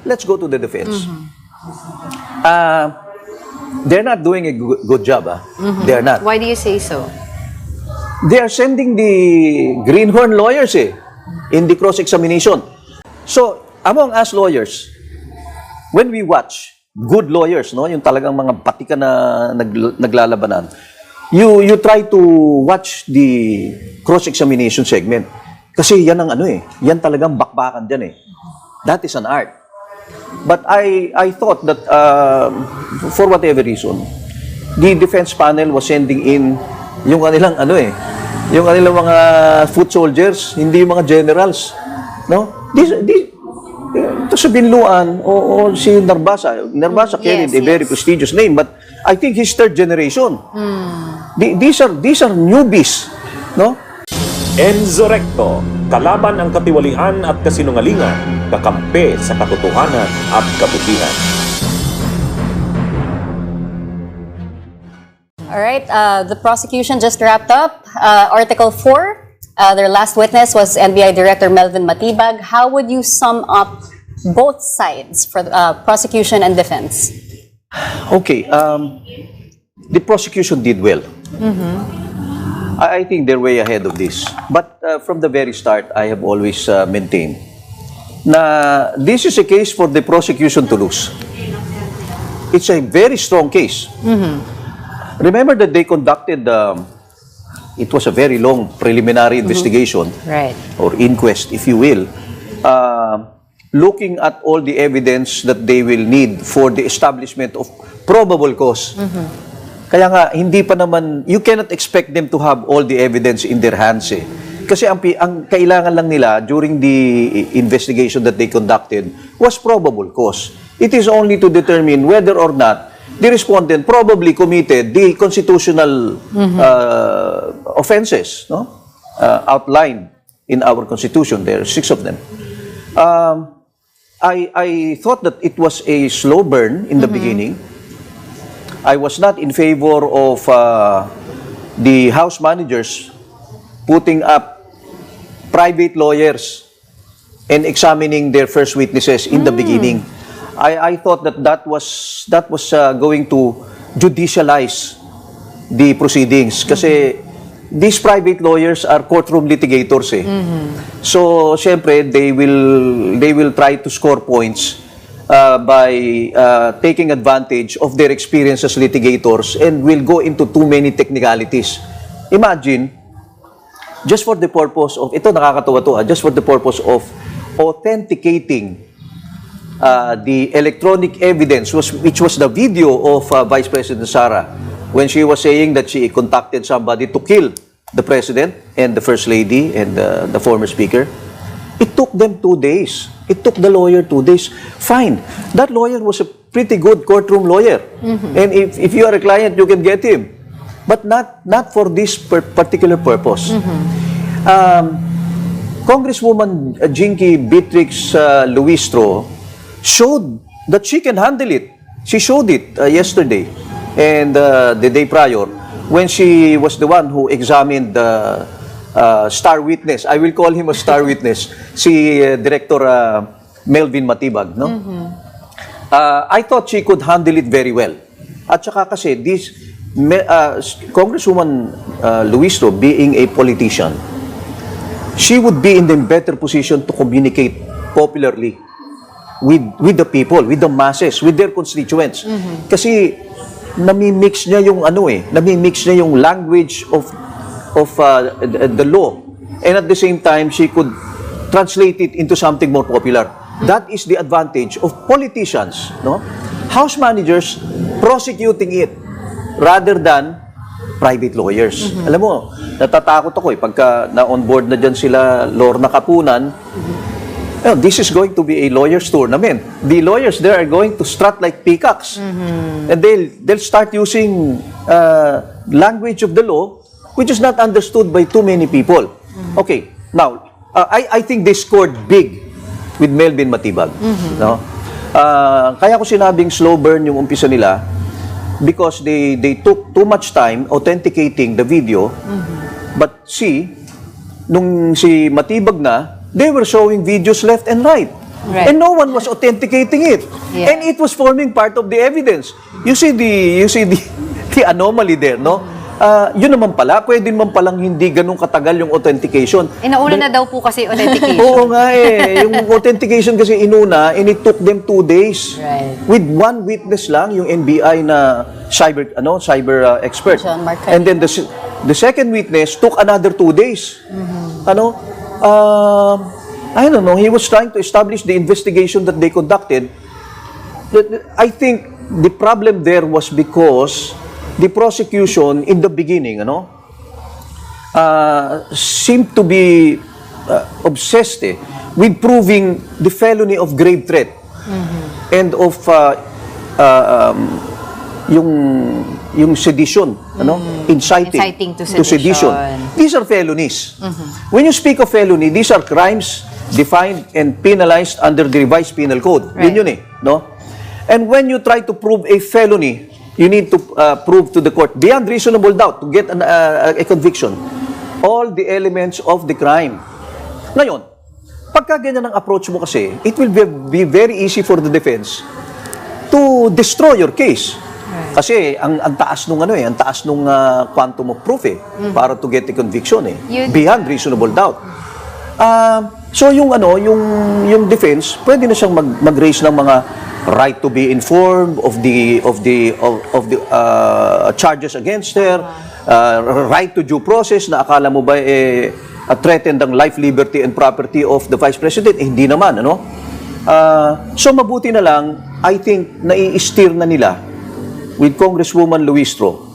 let's go to the defense. They're not doing a good job. They're not. Why do you say so? They are sending the greenhorn lawyers in the cross-examination. So, among us lawyers, when we watch good lawyers, no, yung talagang mga batika na naglalabanan, you try to watch the cross-examination segment. Kasi yan ang yan talagang bakbakan dyan That is an art. But I thought that for whatever reason, the defense panel was sending in yung kanilang yung kanilang mga foot soldiers, hindi yung mga generals, no? Ito sa Binluan o si Narbasa carried a very prestigious name, but I think he's third generation. These are newbies, no? Enzo Recto, kalaban ang katiwalian at kasinungalingan, kakampi sa katotohanan at kabutihan. All right, the prosecution just wrapped up. Article 4, their last witness was NBI Director Melvin Matibag. How would you sum up both sides for prosecution and defense? Okay, the prosecution did well. I think they're way ahead of this. But from the very start, I have always maintained na this is a case for the prosecution to lose. It's a very strong case. Remember that they conducted, it was a very long preliminary investigation, Right. or inquest, if you will, looking at all the evidence that they will need for the establishment of probable cause. Kaya nga, hindi pa naman, you cannot expect them to have all the evidence in their hands Kasi ang kailangan lang nila during the investigation that they conducted was probable cause. It is only to determine whether or not the respondent probably committed the constitutional offenses, no? Outlined in our Constitution. There are 6 of them. I thought that it was a slow burn in the beginning. I was not in favor of the House managers putting up private lawyers and examining their first witnesses in the beginning. I thought that was going to judicialize the proceedings kasi these private lawyers are courtroom litigators So syempre they will try to score points by taking advantage of their experience as litigators and will go into too many technicalities. Imagine, just for the purpose of, ito nakakatawa to just for the purpose of authenticating the electronic evidence, which was the video of Vice President Sara when she was saying that she contacted somebody to kill the President and the First Lady and the former Speaker. It took them 2 days. It took the lawyer 2 days. Fine. That lawyer was a pretty good courtroom lawyer. And if you are a client, you can get him. But not for this particular purpose. Congresswoman Jinky Beatrix Luistro showed that she can handle it. She showed it yesterday and the day prior when she was the one who examined the star witness. I will call him a star witness. Si Director Melvin Matibag, no? I thought she could handle it very well. At saka kasi this Congresswoman Luistro, being a politician, she would be in the better position to communicate popularly with the people, with the masses, with their constituents. Kasi nami-mix niya yung nami-mix niya yung language of the law, and at the same time she could translate it into something more popular. That is the advantage of politicians, no? House managers prosecuting it rather than private lawyers. Alam mo, natatakot ako pagka na-on board na dyan sila Lorna Kapunan. This is going to be a lawyer's tournament. The lawyers there are going to strut like peacocks. And they'll start using language of the law which is not understood by too many people. Okay, now, I think they scored big with Melvin Matibag. No? Kaya ko sinabing slow burn yung umpisa nila because they took too much time authenticating the video. But nung si Matibag na, they were showing videos left and right. Right. And no one was authenticating it. Yeah. And it was forming part of the evidence. You see the anomaly there, no? Yun naman pala, pwede naman palang hindi ganun katagal yung authentication. Inauna na daw po kasi authentication. Oo nga eh. Yung authentication kasi inuna, and it took them 2 days. Right. With one witness lang, yung NBI na cyber expert. John Mark And then the second witness took another 2 days. I don't know, he was trying to establish the investigation that they conducted. I think the problem there was because the prosecution in the beginning, seemed to be obsessed with proving the felony of grave threat and of yung sedition, inciting to sedition. These are felonies. When you speak of felony, these are crimes defined and penalized under the revised penal code. Right. Yun no? And when you try to prove a felony, you need to prove to the court beyond reasonable doubt to get a conviction all the elements of the crime. Ngayon, pagka ganyan ang approach mo kasi, it will be very easy for the defense to destroy your case. Kasi ang taas nung ang taas nung quantum of proof para to get a conviction beyond reasonable doubt. So yung defense, pwede na siyang mag-raise ng mga right to be informed of the charges against her, right to due process na akala mo ba threatened ang life, liberty and property of the Vice President, hindi naman, so mabuti na lang, I think nai-steer na nila with Congresswoman Luistro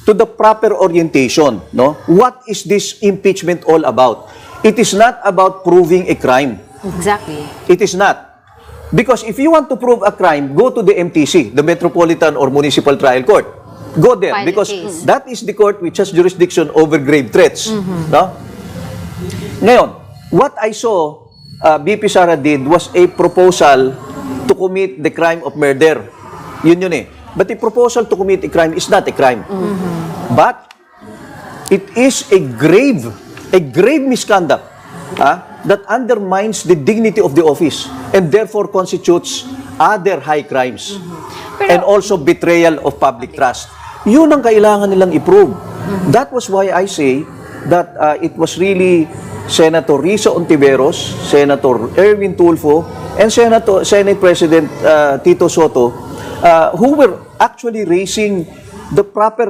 to the proper orientation, What is this impeachment all about? It is not about proving a crime. Exactly. It is not. Because if you want to prove a crime, go to the MTC, the Metropolitan or Municipal Trial Court. Go there File a because case. that is the court which has jurisdiction over grave threats. No? Ngayon, what I saw BP Sara did was a proposal to commit the crime of murder. Yun eh. But the proposal to commit a crime is not a crime. But it is a grave misconduct that undermines the dignity of the office and therefore constitutes other high crimes and also betrayal of public trust. Yun ang kailangan nilang i-prove. That was why I say that it was really Senator Risa Ontiveros, Senator Erwin Tulfo, and Senate President Tito Soto who were actually raising the proper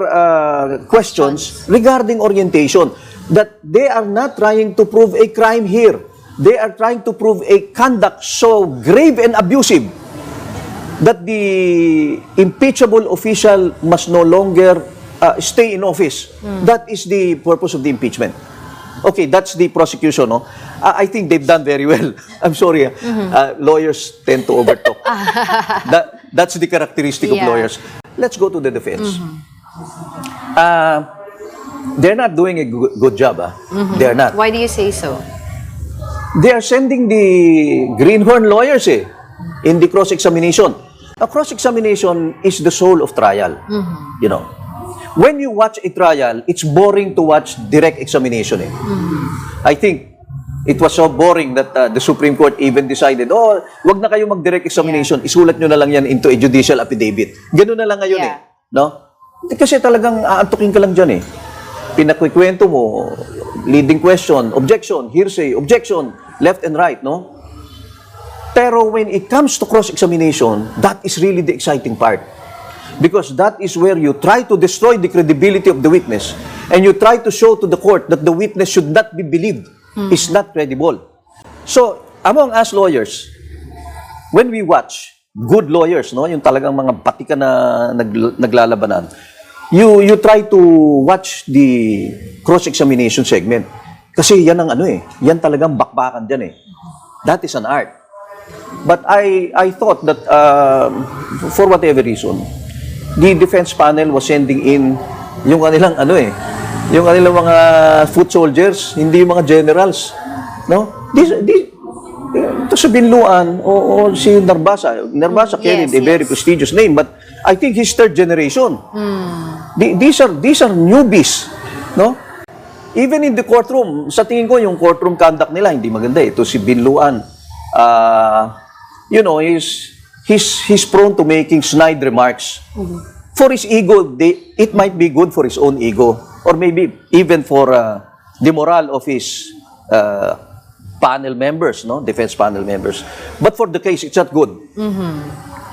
questions regarding orientation, that they are not trying to prove a crime here. They are trying to prove a conduct so grave and abusive that the impeachable official must no longer stay in office. That is the purpose of the impeachment. Okay, that's the prosecution. I think they've done very well. I'm sorry. Lawyers tend to overtalk. That's the characteristic of lawyers. Let's go to the defense. They're not doing a good job. They're not. Why do you say so? They are sending the greenhorn lawyers in the cross-examination. A cross-examination is the soul of trial. When you watch a trial, it's boring to watch direct examination. I think it was so boring that the Supreme Court even decided, wag na kayo mag-direct examination, isulat nyo na lang yan into a judicial affidavit. Ganun na lang ngayon no? Kasi talagang aantukin ka lang dyan Pinakwikwento mo, leading question, objection, hearsay, objection, left and right, no? Pero when it comes to cross-examination, that is really the exciting part. Because that is where you try to destroy the credibility of the witness and you try to show to the court that the witness should not be believed, is not credible. So, among us lawyers, when we watch good lawyers, yung talagang mga batikan na naglalabanan, you try to watch the cross-examination segment. Kasi yan ang yan talagang bakbakan dyan That is an art. But I thought that for whatever reason, the defense panel was sending in yung kanilang yung kanilang mga foot soldiers, hindi yung mga generals, no? Ito sa Binluan o si Narbasa carried a very prestigious name, but I think he's third generation. These are newbies, no? Even in the courtroom, sa tingin ko yung courtroom conduct nila hindi maganda Ito si Binluan, he's prone to making snide remarks. For his ego, it might be good for his own ego, or maybe even for the morale of his panel members, no, defense panel members. But for the case, it's not good.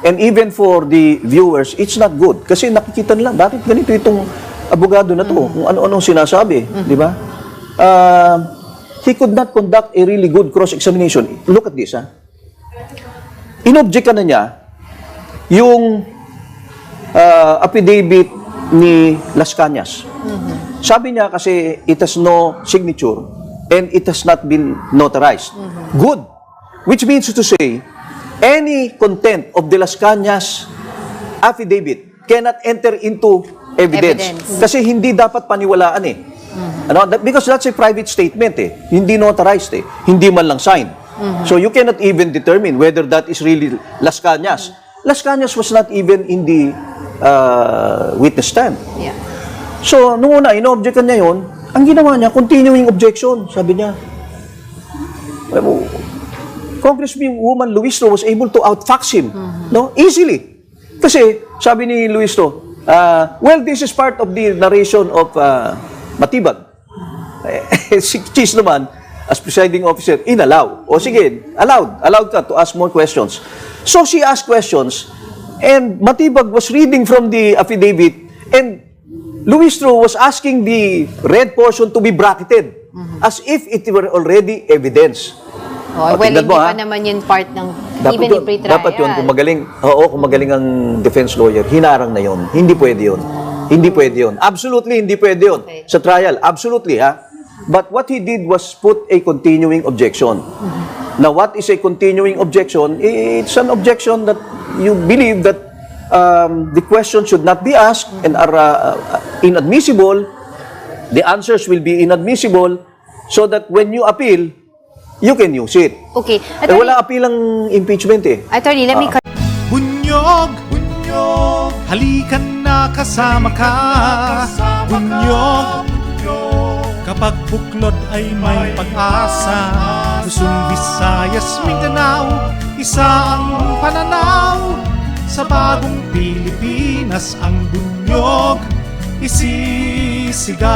And even for the viewers, it's not good. Kasi nakikita nila, bakit ganito itong abogado na to? Kung ano-anong sinasabi, di ba? He could not conduct a really good cross-examination. Look at this, ha? Inobject ka na niya yung affidavit ni Las Cañas. Sabi niya kasi it has no signature and it has not been notarized. Good. Which means to say, any content of the Las Cañas affidavit cannot enter into evidence. Kasi hindi dapat paniwalaan eh. Because that's a private statement eh. Hindi notarized eh. Hindi man lang signed. So you cannot even determine whether that is really Las Cañas. Las Cañas was not even in the witness stand. Yeah. So, nung una, ino-objectan niya yun, ang ginawa niya, continuing objection, sabi niya. Congresswoman Luistro was able to outfax him, no? Easily. Kasi, sabi ni Luistro, well, this is part of the narration of Matibag. Si Cheese naman, as presiding officer, inallow. O sige, allowed ka to ask more questions. So she asked questions, and Matibag was reading from the affidavit, and Luistro was asking the read portion to be bracketed, as if it were already evidence. Oh, well, tingnan hindi mo, pa ha? naman yun part ng Dapat even yun, in pre-trial. dapat yun, kung magaling ang defense lawyer, hinarang na yun. Hindi pwede yun. Hindi pwede yun. Absolutely, hindi pwede yun. Okay. Sa trial, absolutely, ha? But what he did was put a continuing objection. Now, what is a continuing objection? It's an objection that you believe that the question should not be asked and are inadmissible. The answers will be inadmissible so that when you appeal, you can use it. Okay. Wala appeal ang impeachment eh. Attorney, let me Bunyog, bunyog, halikan na kasama ka. Bunyog, kapag buklod ay may pag-asa. Luzon, Visayas, Mindanao, isa ang pananaw. Sa bagong Pilipinas ang bunyog isisigaw.